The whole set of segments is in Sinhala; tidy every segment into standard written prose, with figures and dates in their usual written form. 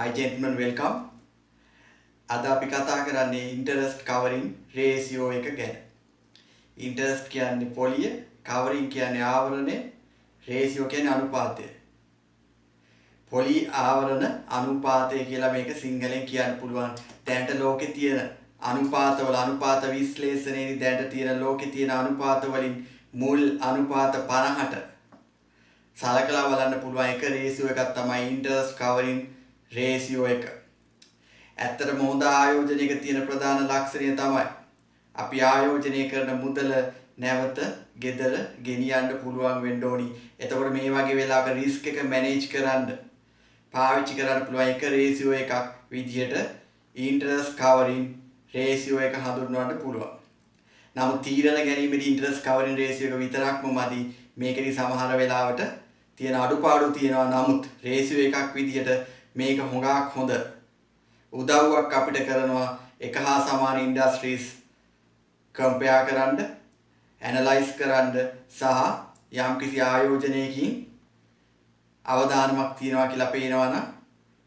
Hi gentlemen, welcome. අද අපි කතා කරන්නේ interest covering ratio එක ගැන. interest කියන්නේ පොලිය, covering කියන්නේ ආවරණය, ratio කියන්නේ අනුපාතය. පොලි ආවරණ අනුපාතය කියලා මේක සිංහලෙන් කියන්න පුළුවන්. දැනට ලෝකේ තියෙන අනුපාතවල අනුපාත විශ්ලේෂණයේදී දැනට තියෙන ලෝකේ තියෙන අනුපාත වලින් මුල් අනුපාත 50ට සලකලා බලන්න පුළුවන් එක ratio එකක් තමයි interest covering ratio එක. ඇත්තටම හොඳ ආයෝජනයක තියෙන ප්‍රධාන ලක්ෂණය තමයි අපි ආයෝජනය කරන මුදල නැවත ගෙදර ගෙනියන්න පුළුවන් වෙන්න ඕනි. එතකොට මේ වගේ වෙලාවක රිස්ක් එක මැනේජ් කරන්න පාවිච්චි කරන්න පුළුවන් එක රේෂියෝ එකක් විදියට interest covering ratio එක හඳුන්වන්න පුළුවන්. නමුත් තීරණ ගැනීමේදී interest covering ratio එක විතරක්ම මදි. මේකෙදි සමහර වෙලාවට තියෙන අඩුපාඩු තියෙනවා. නමුත් ratio එකක් විදියට මේක හොඟක් හොඳ උදව්වක් අපිට කරනවා එක හා සමාන ඉන්ඩස්ට්‍රීස් කම්පෙයාර් කරන්න, ඇනලයිස් කරන්න සහ යම්කිසි ආයෝජනයකින් අවදානමක් තියනවා කියලා පේනවා නම්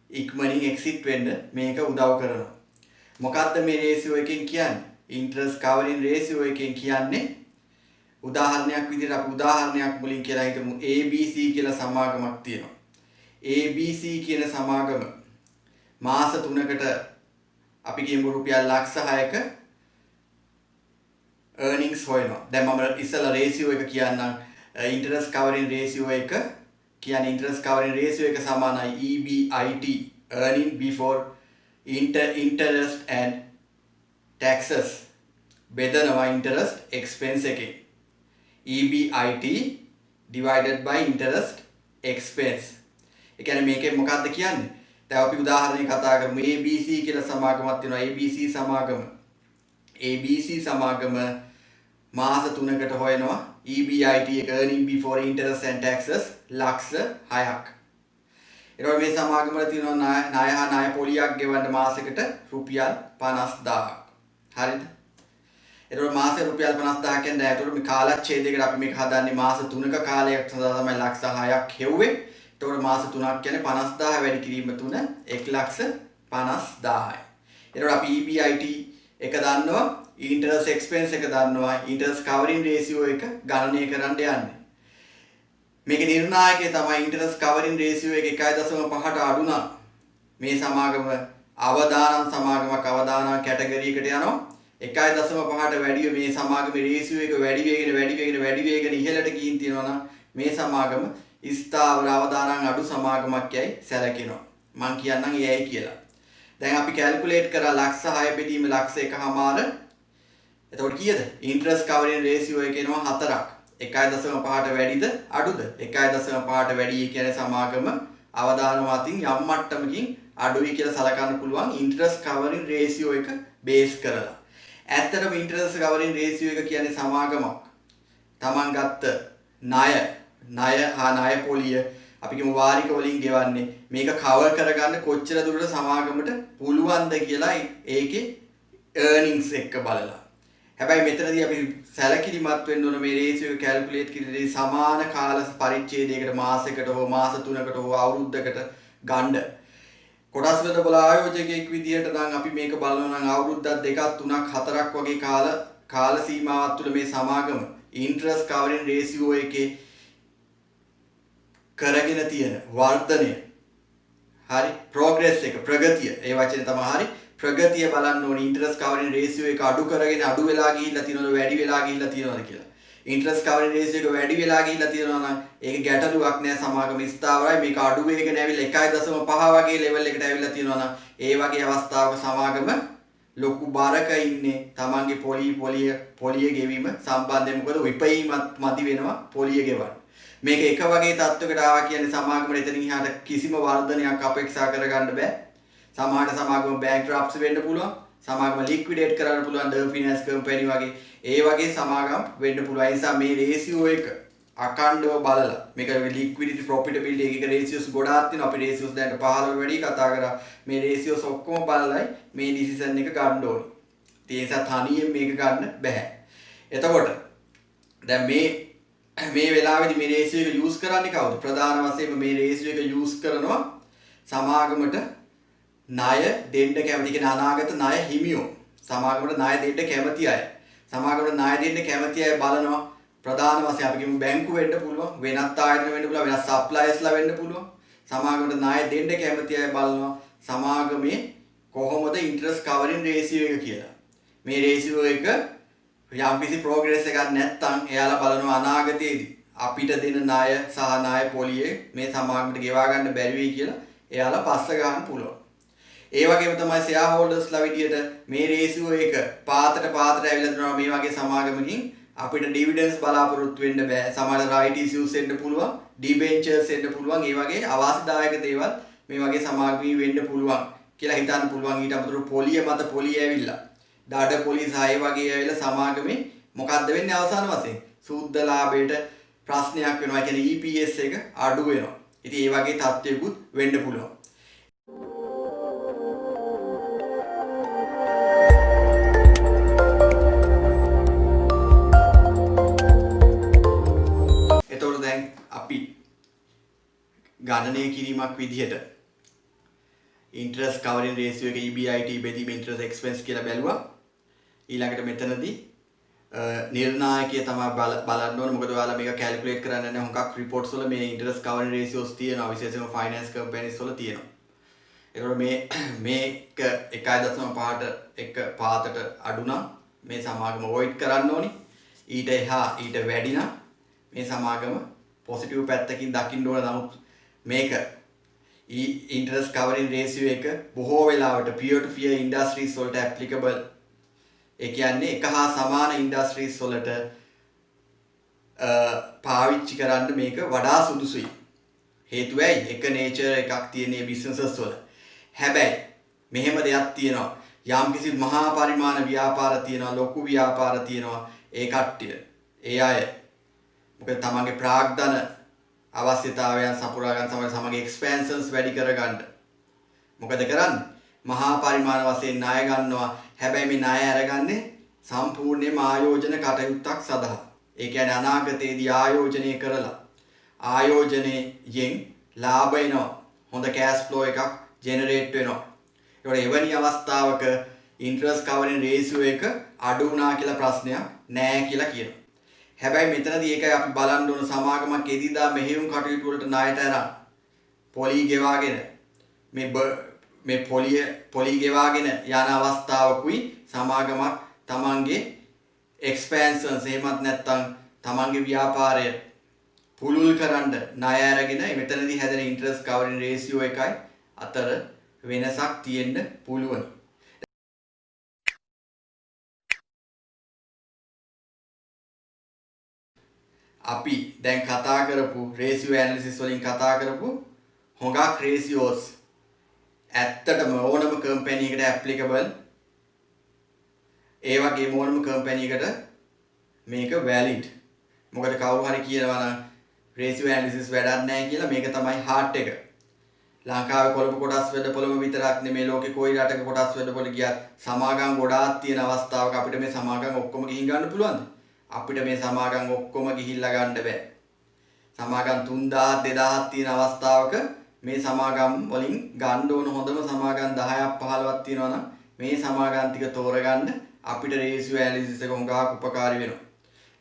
ඉක්මනින් එක්සිට් වෙන්න මේක උදව් කරනවා. මොකද්ද මේ රේෂියෝ එකෙන් කියන්නේ? ඉන්ටරෙස්ට් කවරින් රේෂියෝ එකෙන් කියන්නේ උදාහරණයක් විදිහට අපි උදාහරණයක් මුලින් කියලා හිතමු. ABC කියලා සමාගමක් තියෙනවා. ABC කියන සමාගම මාස 3කට අපි කියමු රුපියල් ලක්ෂ 6ක earnings හොයනවා. දැන් මම ඉස්සලා රේෂියෝ එක කියන්නම්. interest covering ratio එක කියන්නේ interest covering ratio එක සමානයි EBIT, earning before interest and taxes බෙදනවා interest expense එකෙන්. EBIT divided by interest expense. ඒ කියන්නේ මේකෙන් මොකක්ද කියන්නේ? දැන් අපි උදාහරණයක් කතා කරමු. ABC කියලා සමාගමක් තියෙනවා. ABC සමාගම මාස 3කට හොයනවා EBIT එක earning before interest and taxes ලක්ෂ 6ක්. ඊළඟ මේ සමාගම වල තියෙනවා ණය හා ණය පොලියක් ගෙවන්න මාසෙකට රුපියල් 50000ක්. හරිද? ඊළඟ මාසෙ රුපියල් 50000 කියන්නේ දැන් ඒතකොට මේ කාලච්ඡේදයකට අපි මේක හදන්නේ මාස 3ක කාලයක් සඳහා තමයි ලක්ෂ 6ක් හෙව්වේ. එතකොට මාස 3ක් කියන්නේ 50000 වැඩි කිරීම 3 1,50,000යි. එතකොට අපි EBIT එක දන්නවා, interest expense එක දන්නවා, interest covering ratio එක ගණනය කරන්න යන්නේ. මේකේ නිර්ණායකය තමයි interest covering ratio එක 1.5ට අඩු නම් මේ සමාගම අවදානම් සමාගමක් අවදානම් කැටගරි එකට යනවා. 1.5ට වැඩිව මේ සමාගමේ ratio එක වැඩි වේගෙන ඉහළට ගිහින් තියෙනවා නම් මේ සමාගම ස්ථාවර අවදානම් අඩු සමාගමක් යයි සැලකෙනවා. මම කියන්නම් ඒයි කියලා. දැන් අපි කැල්කියුලේට් කරා ලක්ෂ 6 බෙදීම ලක්ෂ 1.5. එතකොට කීයද? interest covering ratio එක එනවා 4ක්. 1.5ට වැඩිද අඩුද? 1.5ට වැඩි කියන්නේ සමාගම අවදානම් අතින් යම් මට්ටමකින් අඩුයි කියලා සලකන්න පුළුවන් interest covering ratio එක බේස් කරලා. ඇත්තටම interest covering ratio එක කියන්නේ සමාගමක් Taman ගත්ත ණය හා ණය පොලිය අපි කියමු වාරික වලින් ගෙවන්නේ මේක කවර් කරගන්න කොච්චර දුරට සමාගමට පුළුවන්ද කියලා ඒකේ earnings එක බලලා. හැබැයි මෙතනදී අපි සැලකිලිමත් වෙන්න ඕන මේ රේෂියෝ එක කැල්කියුලේට් කිරීමේදී සමාන කාල පරිච්ඡේදයකට මාසයකට හෝ මාස 3කට හෝ අවුරුද්දකට ගන්න. කොටස් වල බල ආයෝජකයෙක් විදිහට නම් අපි මේක බලනවා නම් අවුරුද්දක් දෙකක් තුනක් හතරක් වගේ කාල සීමාවක් තුළ මේ සමාගම interest covering ratio එකේ කරගෙන තියෙන වර්ධනය හරි progress එක ප්‍රගතිය ඒ වචනේ තමයි හරි ප්‍රගතිය බලන්න ඕනේ interest covering ratio එක අඩු කරගෙන අඩු වෙලා ගිහිල්ලා තියෙනවද වැඩි වෙලා ගිහිල්ලා තියෙනවද කියලා. interest covering ratio එක වැඩි වෙලා ගිහිල්ලා තියෙනවා නම් ඒක ගැටලුවක් නෑ සමාගම ස්ථාවරයි. මේක අඩු වෙගෙන ඇවිල්ලා 1.5 වගේ level එකට ඇවිල්ලා තියෙනවා නම් ඒ වගේ අවස්ථාවක සමාගම ලොකු බරක ඉන්නේ තමන්ගේ පොලිය ගෙවීම සම්බන්ධයෙන්. මොකද විපයීමත් මදි වෙනවා පොලිය ගෙවන්න. මේක එක වගේ තත්ත්වයකට ආවා කියන්නේ සමාගමට එතනින් එහාට කිසිම වර්ධනයක් අපේක්ෂා කරගන්න බෑ. සමහරට සමාගම බැංක්‍රප්ට්සි වෙන්න පුළුවන්. සමාගම ලික්විඩේට් කරන්න පුළුවන් ද ෆිනෑන්ස් කම්පැනි වගේ. ඒ වගේ සමාගම් වෙන්න පුළුවන්. ඒ නිසා මේ රේෂියෝ එක අකණ්ඩව බලලා මේක ලික්විඩිටි ප්‍රොෆිටබිලිටි එකක රේෂියෝස් ගොඩාක් තියෙනවා. අපි රේෂියෝස් දැන් 15 වැඩි කතා කරා. මේ රේෂියෝස් ඔක්කොම බලලයි මේ ඩිසිෂන් එක ගන්න ඕනේ. ඒ නිසා තනියෙන් මේක ගන්න බෑ. එතකොට දැන් මේ වෙලාවේදී මේ රේෂියෝ එක යූස් කරන්නේ කවුද? ප්‍රධාන වශයෙන්ම මේ රේෂියෝ එක යූස් කරනවා සමාගමට ණය දෙන්න කැමති කියන අනාගත ණය හිමියෝ සමාගමට ණය දෙන්න කැමති අය සමාගමට ණය දෙන්න කැමති අය බලනවා ප්‍රධාන වශයෙන් අපි කියමු බැංකු වෙන්න පුළුවන් වෙනත් ආයතන වෙන්න පුළුවන් වෙනත් සප්ලයර්ස්ලා වෙන්න පුළුවන් සමාගමට ණය දෙන්න කැමති අය බලනවා සමාගමේ කොහොමද ඉන්ටරෙස්ට් කවරින් රේෂියෝ එක කියලා මේ රේෂියෝ එක යම්කිසි ප්‍රෝග්‍රස් එකක් නැත්නම් එයාලා බලනවා අනාගතයේදී අපිට දෙන ණය සහ ණය පොලියේ මේ සමාගමට ගෙවා ගන්න බැරි වෙයි කියලා එයාලා පස්ස ගන්න පුළුවන්. ඒ වගේම තමයි ෂෙයා හෝල්ඩර්ස්ලා විදියට මේ රේෂියෝ එක පාතට ඇවිල්ලා දෙනවා මේ වගේ සමාගමකින් අපිට ඩිවිඩන්ඩ්ස් බලාපොරොත්තු වෙන්න බෑ. සමහර රයිට් ඉෂුස් එන්න පුළුවන්, ඩිබෙන්චර්ස් එන්න පුළුවන්. ඒ වගේ අවාසිදායක දේවල් මේ වගේ සමාගමී වෙන්න පුළුවන් කියලා හිතන්න පුළුවන්. ඊට අමතරව පොලිය මත පොලිය ඇවිල්ලා ඩාඩ පොලිස් ආයේ වගේ ඇවිල්ලා සමාගමේ මොකද්ද වෙන්නේ අවසාන වශයෙන්? සූද්ද ලාභයට ප්‍රශ්නයක් වෙනවා. ඒ කියන්නේ EPS එක අඩු වෙනවා. ඉතින් ඒ වගේ තත්ත්වයකුත් වෙන්න පුළුවන්. එතකොට දැන් අපි ගණනය කිරීමක් විදිහට interest covering ratio එක EBIT බෙදීම interest expense කියලා බැලුවා. ඊළඟට මෙතනදී නිර්ණායකය තමයි බලන්න ඕනේ. මොකද ඔයාලා මේක කැල්කියුලේට් කරන්න නැහැ. හුඟක් රිපෝට්ස් වල මේ interest covering ratios තියෙනවා. විශේෂයෙන්ම finance companies වල තියෙනවා. ඒකෝර මේක 1.5ට එක පාතට අඩු නම් මේ සමාගම void කරන්න ඕනි. ඊට එහා ඊට වැඩි නම් මේ සමාගම positive පැත්තකින් දකින්න ඕන. නමුත් මේක interest covering ratio එක බොහෝ වෙලාවට peer to peer industries වලට applicable. ඒ කියන්නේ එක හා සමාන industries වලට පාවිච්චි කරන්න මේක වඩා සුදුසුයි. හේතුව ඇයි? එක nature එකක් තියෙන මේ businesses වල. හැබැයි මෙහෙම දෙයක් තියෙනවා. යම්කිසි මහා පරිමාණ ව්‍යාපාර තියෙනවා, ලොකු ව්‍යාපාර තියෙනවා. ඒ කට්ටිය, ඒ අය මොකද තමන්ගේ ප්‍රාග්ධන අවශ්‍යතාවයන් සපුරා ගන්න සමග expansions වැඩි කරගන්න. මොකද කරන්නේ? මහා පරිමාණ වශයෙන් ණය ගන්නවා. හැබැයි මේ ණය අරගන්නේ සම්පූර්ණයෙන්ම ආයෝජන කටයුත්තක් සඳහා. ඒ කියන්නේ අනාගතයේදී ආයෝජනය කරලා ආයෝජනයෙන් ලාභ එනවා. හොඳ cash flow එකක් generate වෙනවා. ඒකට එවැනි අවස්ථාවක interest covering ratio එක අඩු වුණා කියලා ප්‍රශ්නයක් නැහැ කියලා කියනවා. හැබැයි මෙතනදී ඒකයි අපි බලන්න ඕන සමාගමක් එදිනදා මෙහෙයුම් කටයුතු වලට ණයට අරන් පොලි ගෙවාගෙන මේ පොලි ගෙවාගෙන යන අවස්ථාවකුයි සමාගමක් තමන්ගේ expansions එහෙමත් නැත්නම් තමන්ගේ ව්‍යාපාරය පුළුල් කරන්න ණය අරගෙන මෙතනදී හැදෙන interest covering ratio එකයි අතර වෙනසක් තියෙන්න පුළුවන්. අපි දැන් කතා කරපු ratio analysis වලින් කතා කරපු හොඟක් ratios ඇත්තටම ඕනම කම්පැනි එකකට applicable. ඒ වගේම ඕනම කම්පැනි එකට මේක valid. මොකද කවුරු හරි කියනවා නම් ratio analysis වැඩක් නැහැ කියලා මේක තමයි heart එක. ලංකාවේ කොළඹ කොටස් වැඩපොළම විතරක් නෙමෙයි ලෝකේ කොයි රටක කොටස් වැඩපොළ ගියත් සමාගම් ගොඩාක් තියෙන අවස්ථාවක අපිට මේ සමාගම් ඔක්කොම ගිහින් ගන්න පුළුවන්ද? අපිට මේ සමාගම් ඔක්කොම ගිහිල්ලා ගන්න බෑ. සමාගම් 3000 2000 තියෙන අවස්ථාවක මේ සමාගම් වලින් ගන්න ඕන හොඳම සමාගම් 10ක් 15ක් තියෙනවා නම් මේ සමාගම් ටික තෝරගන්න අපිට ratio analysis එක හොඟක් උපකාරී වෙනවා.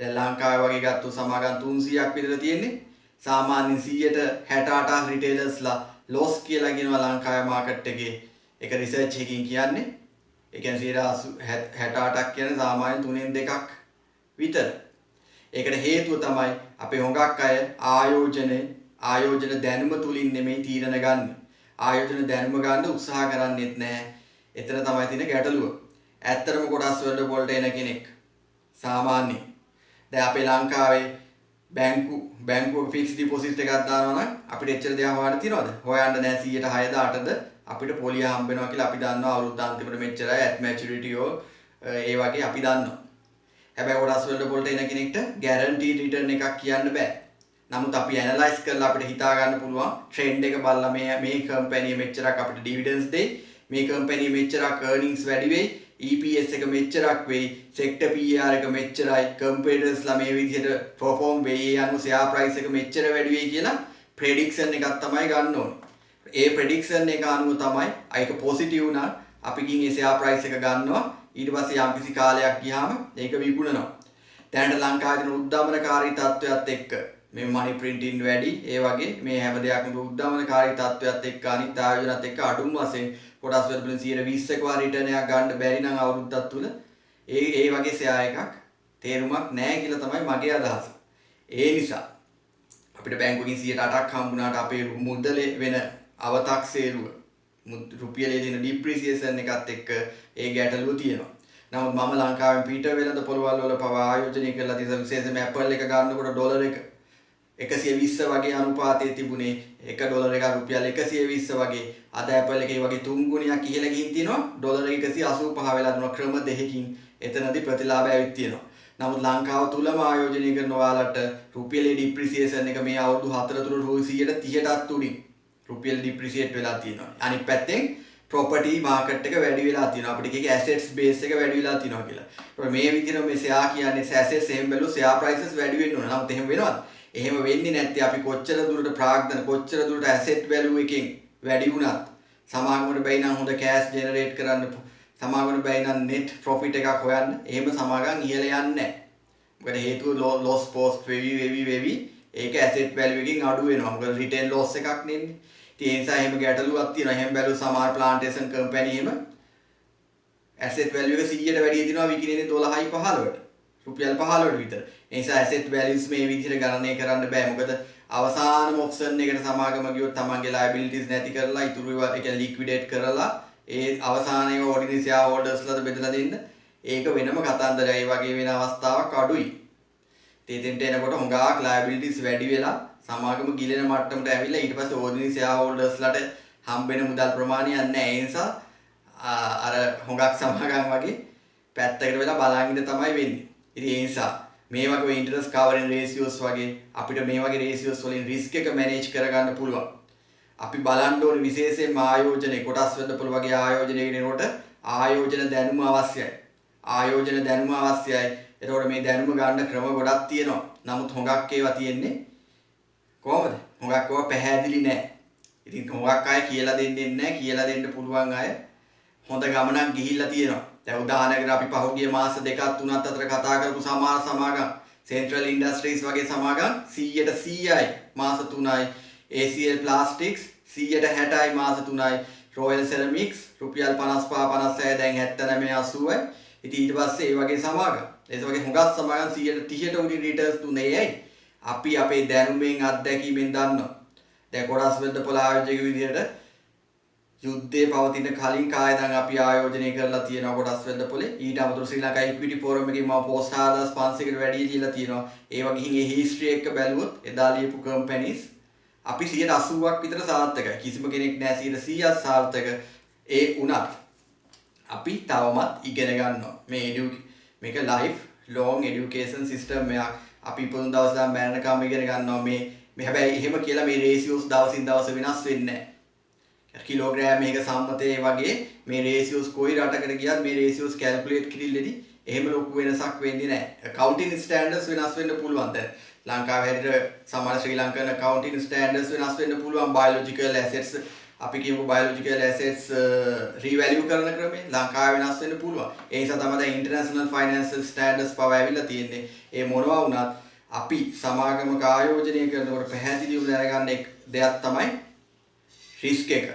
දැන් ලංකාවේ වගේ ගත්තු සමාගම් 300ක් විතර තියෙන්නේ. සාමාන්‍යයෙන් 168ක් retailers-ලා loss කියලා කියනවා ලංකාවේ මාකට් එකේ. ඒක රිසර්ච් එකකින් කියන්නේ. ඒ කියන්නේ 168ක් කියන්නේ සාමාන්‍යයෙන් 3න් 2ක් විතර. ඒකට හේතුව තමයි අපේ හොඟක් අය ආයෝජන දැනුම තුලින් නෙමෙයි තීරණ ගන්න. ආයෝජන දැනුම ගන්න උත්සාහ කරන්නේත් නැහැ. එතන තමයි තියෙන ගැටලුව. ඇත්තටම කොටස් වලට එන කෙනෙක් සාමාන්‍ය දැන් අපේ ලංකාවේ බැංකුවක ෆික්ස් ඩිපොසිට් එකක් දානවා නම් අපිට එච්චර දෙයක් හොයන්න තියනවද? හොයන්න නැහැ 100ට 6ද 8ද අපිට පොලිය හම්බ වෙනවා කියලා අපි දන්නවා. අවුරුද්ද අන්තිමට මෙච්චරයි at maturity ඒ වගේ අපි දන්නවා. හැබැයි කොටස් වලට එන කෙනෙක්ට guaranteed return එකක් කියන්න බෑ. නමුත් අපි ඇනලයිස් කරලා අපිට හිතා ගන්න පුළුවන් ට්‍රෙන්ඩ් එක බලලා මේ කම්පැනි මෙච්චරක් අපිට ඩිවිඩන්ඩ්ස් දෙයි. මේ කම්පැනි මෙච්චරක් earnings වැඩි වෙයි. EPS එක මෙච්චරක් වෙයි. sector PER එක මෙච්චරයි. competitors-ලා මේ විදිහට perform වෙයි. ඒ අනුව share price එක මෙච්චර වැඩි වෙයි කියලා prediction එකක් තමයි ගන්න ඕනේ. ඒ ප්‍රෙඩික්ෂන් එක අනුව තමයි ඒක පොසිටිව් නම් අපි ගිහින් ඒ ෂෙයා ප්‍රයිස් එක ගන්නවා. ඊට පස්සේ යම්කිසි කාලයක් ගියාම ඒක විකුණනවා. දැනට ලංකාවේ තියෙන උද්දමනකාරී තත්ත්වයක් එක්ක මේ මනි ප්‍රින්ටින් වැඩි ඒ වගේ මේ හැම දෙයක්ම උද්දමනකාරී තත්ත්වයක් එක්ක අනිත් ආයෝජනත් එක්ක අඩුම වශයෙන් කොටස් වල 20%ක වා රිටර්න් එකක් ගන්න බැරි නම් අවුරුද්දක් තුල ඒ වගේ ෂෙයා එකක් තේරුමක් නැහැ කියලා තමයි මගේ අදහස. ඒ නිසා අපිට බැංකුවකින් 108ක් හම්බුනාට අපේ මුදලේ වෙන අව탁සේරුව රුපියලේ දෙන ඩිප්‍රීසියේෂන් එකත් එක්ක ඒ ගැටලුව තියෙනවා. නමුත් මම ලංකාවෙන් පිට වෙළඳ පොළවල් වල පවා ආයෝජනය කරලා තියෙන විශේෂයෙන්ම Apple එක ගන්නකොට ඩොලර් එක 120 වගේ අනුපාතයේ තිබුණේ $1 එක රුපියල් 120 වගේ. අද Apple එකේ වගේ 3 ගුණයක් ඉහළ ගිහින් තියෙනවා. ඩොලර් 185 වෙලා දුන ක්‍රම දෙකකින් එතනදී ප්‍රතිලාභය ඇවිත් තියෙනවා. නමුත් ලංකාව තුලම ආයෝජනය කරන ඔයාලට රුපියලේ ඩිප්‍රීසියේෂන් එක මේ අවුරුදු 4 තුල 130ටත් උඩින් රුපියල් ඩිප්‍රීසියේට් වෙලා තියෙනවා. අනිත් පැත්තෙන් property market එක වැඩි වෙලා තියෙනවා. අපිට කියකේ assets base එක වැඩි වෙලා තියෙනවා කියලා. ඒත් මේ විදිහට මේ share කියන්නේ assets එහෙම බැලුවොත් share prices වැඩි වෙන්න ඕන. නමුත් එහෙම වෙනවද? එහෙම වෙන්නේ නැත්නම් අපි කොච්චර දුරට ප්‍රාග්ධන කොච්චර දුරට asset value එකෙන් වැඩි වුණත් සමාගමකට බැයි නම් හොඳ cash generate කරන්න සමාගමකට බැයි නම් net profit එකක් හොයන්න එහෙම සමාගම් ඉහළ යන්නේ නැහැ. මොකද හේතුව loss post වෙවි ඒක asset value එකකින් අඩු වෙනවා. මොකද return loss එකක් නෙන්නේ. ඒ නිසා එහෙම ගැටලුවක් තියෙනවා. එහෙම බැලුව සමහර plantation company එහෙම asset value එක 100ට වැඩිය දිනවා විකිණේ 12යි 15ට. රුපියල් 15ට විතර. ඒ නිසා asset values මේ විදිහට ගණනය කරන්න බෑ. මොකද අවසානම ඔප්ෂන් එකට සමාගම ගියොත් තමන්ගේ liabilities නැති කරලා ඉතුරු ඒවා ඒ කියන්නේ liquidate කරලා ඒ අවසානයේ ordinary shareholders ලට බෙදලා දෙන්න. ඒක වෙනම කතන්දරයි. ඒ වගේ වෙන අවස්ථාවක් අඩුයි. තේදෙන්ට එනකොට හොඟක් liabilities වැඩි වෙලා සමාගම ගිලෙන මට්ටමට ඇවිල්ලා ඊට පස්සේ ordinary shareholders ලට හම්බෙන මුදල් ප්‍රමාණයක් නැහැ. ඒ නිසා අර හොඟක් සමාගම් වගේ පැත්තකට වෙලා බලන් ඉඳ තමයි වෙන්නේ. ඉතින් ඒ නිසා මේ වගේ interest covering ratios වගේ අපිට මේ වගේ ratios වලින් risk එක manage කරගන්න පුළුවන්. අපි බලන්න ඕනේ විශේෂයෙන්ම ආයෝජනේ කොටස් වෙද්දපොළ වගේ ආයෝජනයක නේනකොට ආයෝජන දැනුම අවශ්‍යයි. ආයෝජන දැනුම අවශ්‍යයි. එතකොට මේ දැනුම ගන්න ක්‍රම ගොඩක් තියෙනවා. නමුත් හොඟක් ඒවා තියෙන්නේ කොහොමද? හොඟක් ඒවා පැහැදිලි නැහැ. ඉතින් හොඟක් අය කියලා දෙන්නේ නැහැ. කියලා දෙන්න පුළුවන් අය හොඳ ගමනක් ගිහිල්ලා තියෙනවා. දැන් උදාහරණයකට අපි පහුගිය මාස දෙකක් තුනක් අතර කතා කරපු සමාගම් Central Industries වගේ සමාගම් 100%යි මාස 3යි. ACL Plastics 160යි මාස 3යි. Royal Ceramics රුපියල් 55 56 දැන් 79 80යි. ඉතින් ඊට පස්සේ ඒ වගේ සමාගම් ඒ වගේ හුඟක් සමාගම් 130ට උඩින් රිටර්න්ස් දුන්නේ ඇයි? අපි අපේ දැනුමෙන් අත්දැකීමෙන් දන්නවා. දැන් කොටස් වෙද්දපොළ ආයෝජක විදිහට යුද්ධයේ පවතින කලින් කායදන් අපි ආයෝජනය කරලා තියෙනවා කොටස් වෙද්දපොළේ. ඊට අමතරව ශ්‍රී ලංකා ඉක්විටි ෆෝරම් එකේ මම පෝස්ට් 4500කට වැඩි දීලා තියෙනවා. ඒ වගේ ගිහින් ඒ හිස්ටරි එක බැලුවොත් එදා ලියපු කම්පැනිස් අපි 180ක් විතර සාර්ථකයි. කිසිම කෙනෙක් නැහැ 100ක් සාර්ථක. ඒ උනත් අපි තවමත් ඉගෙන ගන්නවා. මේක life long education system එකක්. අපි පුදුම දවස් ගාන මරණකම් ඉගෙන ගන්නවා. මේ හැබැයි එහෙම කියලා මේ ratios දවසින් දවස වෙනස් වෙන්නේ නැහැ. කිලෝග්‍රෑම් එක සම්මතයේ වගේ මේ රේෂියෝස් කොයි රටකට ගියත් මේ රේෂියෝස් කැල්කියුලේට් කිරිල්ලේදී එහෙම ලොකු වෙනසක් වෙන්නේ නැහැ. accounting standards වෙනස් වෙන්න පුළුවන්. දැන් ලංකාවේ හැටියට සමහර ශ්‍රී ලංකන් accounting standards වෙනස් වෙන්න පුළුවන්. biological assets අපි කියමු biological assets revalue කරන ක්‍රමය ලංකාවේ වෙනස් වෙන්න පුළුවන්. ඒ නිසා තමයි දැන් international financial standards පව ඇවිල්ලා තියෙන්නේ. ඒ මොනවා වුණත් අපි සමාගමක ආයෝජනය කරනකොට පැහැදිලිව දැනගන්න දෙයක් තමයි risk එක.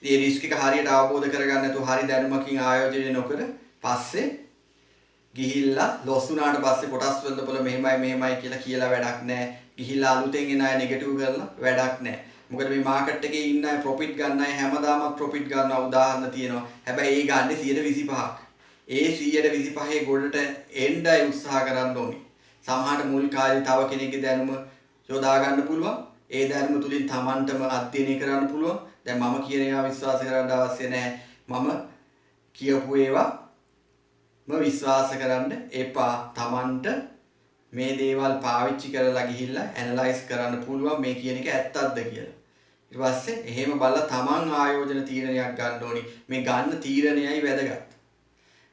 මේ රිස්ක් එක හරියට අවබෝධ කරගන්න නැතුව හරි දැනුමකින් ආයෝජනය නොකර පස්සේ ගිහිල්ලා ලොස් වුණාට පස්සේ කොටස් වෙද්දපොළ මෙහෙමයි කියලා වැඩක් නැහැ. ගිහිල්ලා අලුතෙන් එන අය නෙගටිව් කරලා වැඩක් නැහැ. මොකද මේ මාකට් එකේ ඉන්න අය ප්‍රොෆිට් ගන්න අය හැමදාම ප්‍රොෆිට් ගන්නවා උදාහරණ තියෙනවා. හැබැයි ඒ ගන්නේ 125ක්. ඒ 125 ගොඩට එන්නයි උත්සාහ කරන්න ඕනේ. සමහරට මුල් කාලේ තව කෙනෙක්ගේ දැනුම යොදා ගන්න පුළුවන්. ඒ දැනුම තුලින් Tamanටම අධ්‍යයනය කරන්න පුළුවන්. දැන් මම කියන ඒවා විශ්වාස කරන්න අවශ්‍ය නැහැ. මම කියපු ඒවා විශ්වාස කරන්න එපා. Tamanට මේ දේවල් පාවිච්චි කරලා ගිහිල්ලා ඇනලයිස් කරන්න පුළුවන් මේ කියන එක ඇත්තක්ද කියලා. ඊට පස්සේ එහෙම බලලා Taman ආයෝජන තීරණයක් ගන්න ඕනි. මේ ගන්න තීරණයයි වැදගත්.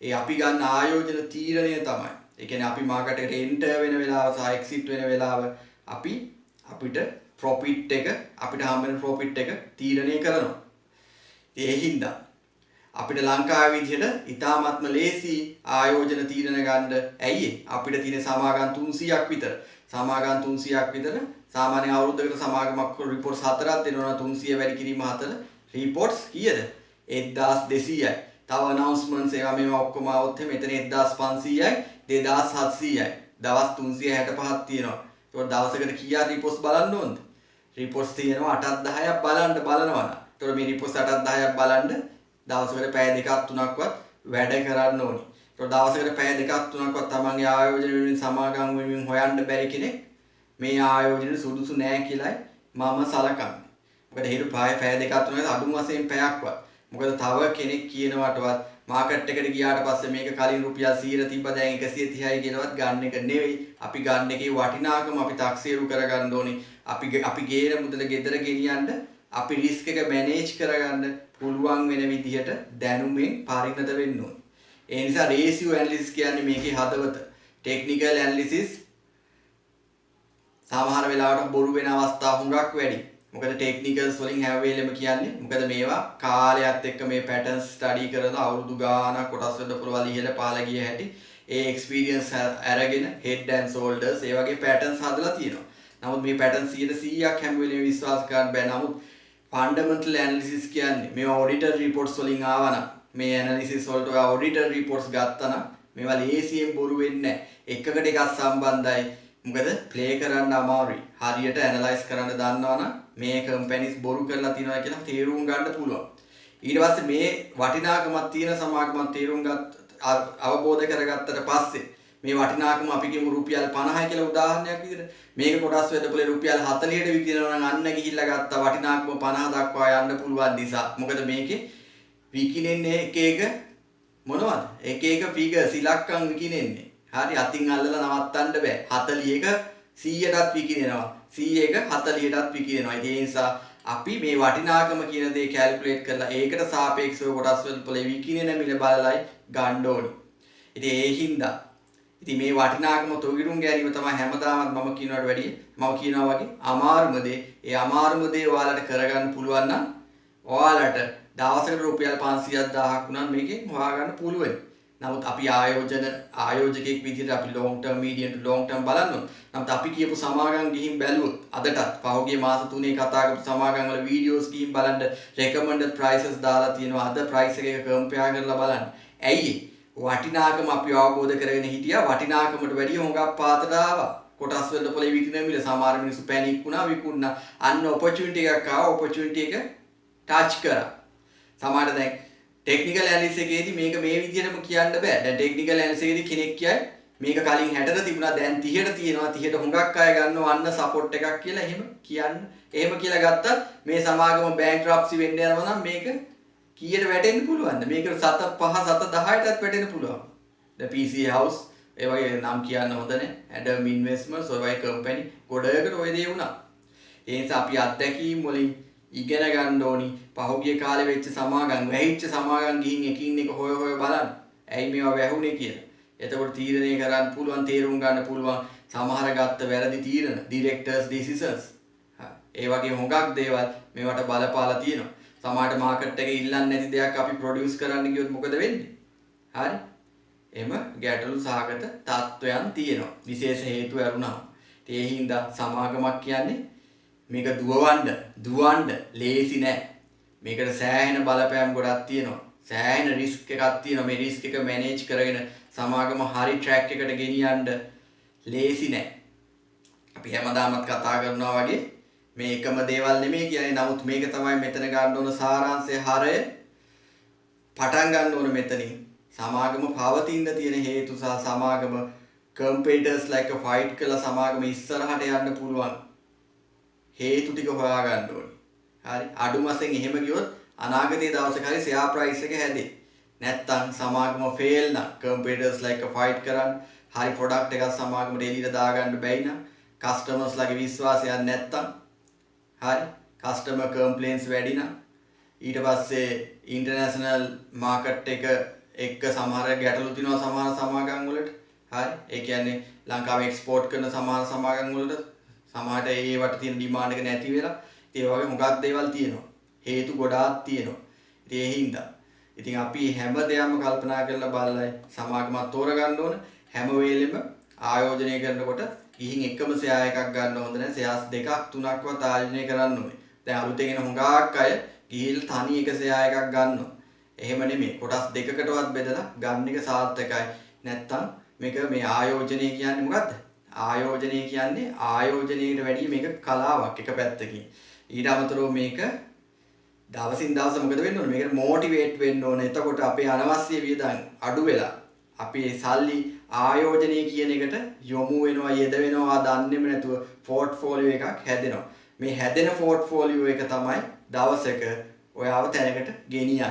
ඒ අපි ගන්න ආයෝජන තීරණය තමයි. ඒ කියන්නේ අපි මාකට් එකට එන්ටර් වෙන වෙලාව සහ එක්සිට් වෙන වෙලාව අපිට ප්‍රොෆිට් එක අපිට හම්බ වෙන ප්‍රොෆිට් එක තීරණය කරනවා. ඒ හින්දා අපිට ලංකාවේ විදිහට ඉතාමත්ම ලේසි ආයෝජන තීරණ ගන්න. ඇයි අපිට තියෙන සමාගම් 300ක් විතර. සමාගම් 300ක් විතර සාමාන්‍ය අවුරුද්දකට සමාගමක් රිපෝට්ස් 4ක් දෙනවා. 300 වැඩි කිරීම 4 රිපෝට්ස් කීයද? 1200යි. තව announcements ඒවා මේවා ඔක්කොම આવොත් මෙතන 1500යි 2700යි. දවස් 365ක් තියෙනවා. ඒතකොට දවසකට කීයක් රිපෝට්ස් බලන්න ඕනද? රිපෝට්ස් තියෙනවා 8ක් 10ක් බලනවා. ඒතකොට මේ රිපෝට්ස් 8ක් 10ක් බලන්න දවසකට පැය දෙකක් තුනක්වත් වැඩ කරන්න ඕනි. ඒතකොට දවසකට පැය දෙකක් තුනක්වත් තමන්ගේ ආයෝජන වෙනුවෙන් සමාගම් වෙනුවෙන් හොයන්න බැරි කෙනෙක් මේ ආයෝජන සුදුසු නෑ කියලායි මම සලකන්නේ. මොකද හේතු පැය දෙකක් තුනකට අඩුම වශයෙන් පැයක්වත්. මොකද තව කෙනෙක් කියනවටවත් මාකට් එකට ගියාට පස්සේ මේක කලින් රුපියල් 100 තිබ්බ දැන් 130යි කියලාවත් ගන්න එක නෙවෙයි. අපි ගන්න එකේ වටිනාකම අපි තක්සේරු කරගන්න ඕනේ. අපි ගේන මුදල ගෙදර ගෙනියන්න අපි රිස්ක් එක මැනේජ් කරගන්න පුළුවන් වෙන විදිහට දැනුමෙන් පරිණත වෙන්න ඕනේ. ඒ නිසා රේෂියෝ ඇනලිසිස් කියන්නේ මේකේ හදවත. ටෙක්නිකල් ඇනලිසිස් සමහර වෙලාවට බොරු වෙන අවස්ථා හුඟක් වැඩි. මොකද ටෙක්නිකල්ස් වලින් හැම වෙලෙම කියන්නේ මොකද මේවා කාලයත් එක්ක මේ පැටර්න්ස් ස්ටඩි කරලා අවුරුදු ගාණක් කොටස් වල පුරවල ඉහළ පහළ ගිය හැටි ඒ එක්ස්පීරියන්ස් අරගෙන හෙඩ් ඇන්ඩ් ෂෝල්ඩර්ස් ඒ වගේ පැටර්න්ස් හදලා තියෙනවා. නමුත් මේ පැටර්න්ස් 100%ක් හැම වෙලෙම විශ්වාස කරන්න බෑ. නමුත් ෆන්ඩමෙන්ටල් ඇනලිසිස් කියන්නේ මේවා ඔඩිටර් රිපෝට්ස් වලින් ආවනම් මේ ඇනලිසිස් වලට ඔය ඔඩිටර් රිපෝට්ස් ගත්තා නම් මේවා ලේසියෙන් බොරු වෙන්නේ නැහැ. එකකට එකක් සම්බන්ධයි. මොකද ප්ලේ කරන්න අමාරුයි. හරියට ඇනලයිස් කරන්න දන්නවනම් මේ කම්පැනිස් බොරු කරලා තියනවා කියලා තේරුම් ගන්න පුළුවන්. ඊට පස්සේ මේ වටිනාකමක් තියෙන සමාගමක් තේරුම් අවබෝධ කරගත්තට පස්සේ මේ වටිනාකම අපි කියමු රුපියල් 50යි කියලා උදාහරණයක් විදිහට මේක කොටස් වෙදපොලේ රුපියල් 40ට විකිනනවා නම් අන්න ගිහිල්ලා ගත්ත වටිනාකම 50 දක්වා යන්න පුළුවන් නිසා. මොකද මේකේ විකිනෙන්නේ එක මොනවද? එක ෆිගර්ස් ඉලක්කම් විකිනෙන්නේ. හරි අතින් අල්ලලා නවත්තන්න බෑ. 41 100ටත් විකිනෙනවා. 100ක 40ටත් විකිනෙනවා. ඒ නිසා අපි මේ වටිනාකම කියන දේ කැල්කියුලේට් කරලා ඒකට සාපේක්ෂව කොටස් වල විකිනෙන මිල බලලයි ගන්න ඕනේ. ඉතින් ඒ හින්දා ඉතින් මේ වටිනාකම තොගිරුම් ගැනීම තමයි හැමදාමත් මම කියනවට වැඩිය මම කියනවා වගේ අමාරුම දේ. ඒ අමාරුම දේ ඔයාලට කරගන්න පුළුවන් නම් ඔයාලට දවසකට රුපියල් 500,000ක් වුණත් මේකෙන් හොයාගන්න පුළුවන්. නමුත් අපි ආයෝජකෙක් විදිහට අපි long term medium to long term බලන්න ඕන. නමුත් අපි කියපු සමාගම් ගිහින් බැලුවොත් අදටත් පහුගිය මාස 3 කතා කරපු සමාගම් වල වීඩියෝස් ගිහින් බලන්න recommended prices දාලා තියෙනවා. අද price එක compare කරලා බලන්න. ඇයි වටිනාකම අපි අවබෝධ කරගෙන හිටියා වටිනාකමට වැඩිය හොඟක් පාතට ආවා. කොටස් වල පොලේ විකින මිල සමහර මිනිස්සු පැනික් වුණා විකුණා. අන්න opportunity එකක් ආවා. opportunity එක touch කරා. සමහර දැන් ටෙක්නිකල් ඇනලිසිස් එකේදී මේක මේ විදිහටම කියන්න බෑ. දැන් ටෙක්නිකල් ඇනලිසිස් එකේදී කෙනෙක් කියයි මේක කලින් 60ට තිබුණා දැන් 30ට තියෙනවා 30ට හුඟක් අය ගන්නවා අන්න සපෝට් එකක් කියලා එහෙම කියන්න. එහෙම කියලා ගත්තත් මේ සමාගම බැංක්‍රප්සි වෙන්න යනවා නම් මේක කීයට වැටෙන්න පුළුවන්ද? මේක 7 5 7 10ටත් වැටෙන්න පුළුවන්. The PCA House ඒ වගේ නම් කියන්න හොඳ නැහැ. Adam Investments ඔය වගේ කම්පැනි ගොඩකට ඔය දේ වුණා. ඒ නිසා අපි අත්දැකීම් වලින් ඉගෙන ගන්න ඕනි. පහුගිය කාලේ වෙච්ච සමාගම් වැහිච්ච සමාගම් ගිහින් එකින් එක හොය බලන්න. ඇයි මේවා වැහුනේ කියලා. එතකොට තීරණය කරන්න පුළුවන්, තේරුම් ගන්න පුළුවන් සමහර ගත්ත වැරදි තීරණ, directors decisions. ඒ වගේ හොඟක් දේවල් මේවට බලපාලා තියෙනවා. සමහරට මාකට් එකේ ඉල්ලන්නේ නැති දෙයක් අපි ප්‍රොඩියුස් කරන්න ගියොත් මොකද වෙන්නේ? හරි. එම ගැටලු සහගත තත්වයන් තියෙනවා. විශේෂ හේතු ඇරුණා. ඒ හින්දා සමාගමක් කියන්නේ මේක දුවන්න ලේසි නෑ. මේකට සෑහෙන බලපෑම් ගොඩක් තියෙනවා. සෑහෙන රිස්ක් එකක් තියෙනවා. මේ රිස්ක් එක මැනේජ් කරගෙන සමාගම හරි ට්‍රැක් එකට ගෙනියන්න ලේසි නෑ. අපි හැමදාමත් කතා කරනවා වගේ මේ එකම දේවල් නෙමෙයි කියන්නේ. නමුත් මේක තමයි මෙතන ගන්න ඕන සාරාංශය හරය. පටන් ගන්න ඕන මෙතනින්. සමාගම පවතින්න තියෙන හේතු සහ සමාගම කම්පිටිටර්ස් like a fight කළා සමාගම ඉස්සරහට යන්න පුළුවන් හේතු ටික හොයා ගන්න ඕනේ. හරි. අඩුම වශයෙන් එහෙම ගියොත් අනාගතයේ දවසක හරි share price එක හැදේ. නැත්තම් සමාගම fail නම් competitors like a fight කරන්න හරි product එකක් සමාගමට එළියට දාගන්න බැයි නම් customers ලගේ විශ්වාසයක් නැත්තම් හරි customer complaints වැඩි නම් ඊට පස්සේ international market එක එක්ක සමහර ගැටලු තියෙනවා සමහර සමාගම් වලට. හරි. ඒ කියන්නේ ලංකාවේ export කරන සමහර සමාගම් වලට සමහරට ඒවට තියෙන ඩිමාන්ඩ් එක නැති වෙලා ඒ වගේ හුඟක් දේවල් තියෙනවා. හේතු ගොඩාක් තියෙනවා. ඉතින් ඒ හින්දා ඉතින් අපි හැම දෙයක්ම කල්පනා කරලා බලලා සමාගමක් තෝරගන්න ඕන. හැම වෙලෙම ආයෝජනය කරනකොට ගිහින් එකම සෙයා එකක් ගන්න හොඳ නැහැ. සෙයාස් දෙකක් තුනක්වත් ආයෝජනය කරන්න ඕනේ. දැන් අලුතෙන් එන හුඟක් අය ගිහිල්ලා තනි එක සෙයා එකක් ගන්නවා. එහෙම නෙමෙයි. කොටස් දෙකකටවත් බෙදලා ගන්න එක සාර්ථකයි. නැත්තම් මේක මේ ආයෝජනය කියන්නේ මොකද්ද? ආයෝජනය කියන්නේ ආයෝජනයට වැඩිය මේක කලාවක් එක පැත්තකින්. ඊට අමතරව මේක දවසින් දවස මොකද වෙන්න ඕනේ? මේකට මොටිවේට් වෙන්න ඕනේ. එතකොට අපේ අනවශ්‍ය වියදම් අඩු වෙලා අපේ සල්ලි ආයෝජනය කියන එකට යොමු වෙනවා, යෙද වෙනවා දන්නේම නැතුව පෝර්ට්ෆෝලියෝ එකක් හැදෙනවා. මේ හැදෙන පෝර්ට්ෆෝලියෝ එක තමයි දවසක ඔයාව තැනකට ගෙනියන්නේ.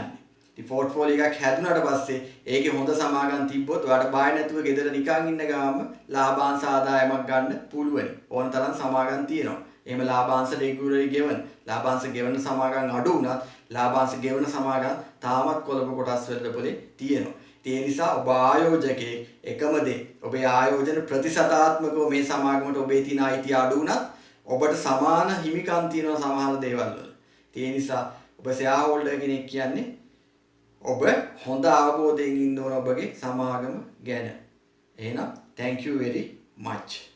ඉතින් පෝර්ට්ෆෝලියෝ එකක් හැදුනට පස්සේ ඒකේ හොඳ සමාගම් තිබ්බොත් ඔයාට බය නැතුව ගෙදර නිකන් ඉන්න ගාම ලාභාංශ ආදායමක් ගන්න පුළුවන්. ඕන තරම් සමාගම් තියෙනවා. එහෙම ලාභාංශ රෙගුලරි ගෙවන ලාභාංශ ගෙවන සමාගම් අඩු වුණත් ලාභාංශ ගෙවන සමාගම් තාමත් කොළඹ කොටස් වල පොලේ තියෙනවා. ඒ නිසා ඔබ ආයෝජකේ එකම දේ ඔබේ ආයෝජන ප්‍රතිශතාත්මකව මේ සමාගමට ඔබේ තියෙන අයිතිය අඩු වුණත් ඔබට සමාන හිමිකම් තියෙනවා සමහර දේවල් වල. ඒ නිසා ඔබ ෂෙයා හෝල්ඩර් කෙනෙක් කියන්නේ ඔබ හොඳ අවබෝධයෙන් ඉන්න ඕන ඔබගේ සමාගම ගැන. එහෙනම් thank you very much.